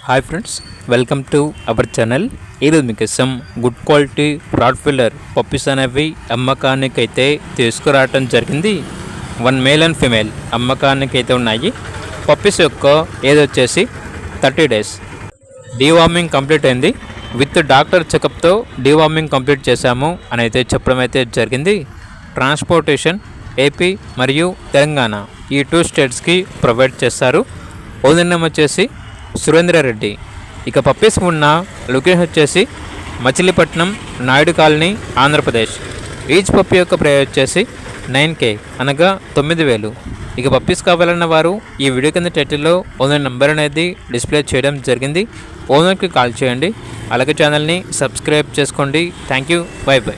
Hi friends, welcome to our channel. ఈరోజు మీకోసం good quality rod filler puppies అనేవి అమ్మకానికి అయితే తీసుకురావటం జరిగింది. 1 మేల్ అండ్ ఫీమేల్ అమ్మకానికి అయితే ఉన్నాయి. పప్పీస్ యొక్క ఏజ్ వచ్చేసి 30 days. డీవార్మింగ్ కంప్లీట్ అయింది. విత్ డాక్టర్ చెకప్తో డీవార్మింగ్ కంప్లీట్ చేశాము అని అయితే చెప్పడం అయితే జరిగింది. ట్రాన్స్పోర్టేషన్ ఏపీ మరియు తెలంగాణ ఈ 2 స్టేట్స్కి ప్రొవైడ్ చేస్తారు. ఓనర్ నేమ్ వచ్చేసి సురేంద్రారెడ్డి. ఇక పప్పీస్ ఉన్న లొకేషన్ వచ్చేసి Machilipatnam, Naidu colony, Andhra Pradesh. Each puppy యొక్క ప్రైస్ వచ్చేసి 9K అనగా 9,000. ఇక పప్పీస్ కావాలన్న వారు ఈ వీడియో కింద టైటిల్లో ఓనర్ నెంబర్ అనేది డిస్ప్లే చేయడం జరిగింది. ఓనర్కి కాల్ చేయండి. అలాగే ఛానల్ని సబ్స్క్రైబ్ చేసుకోండి. Thank you. By by.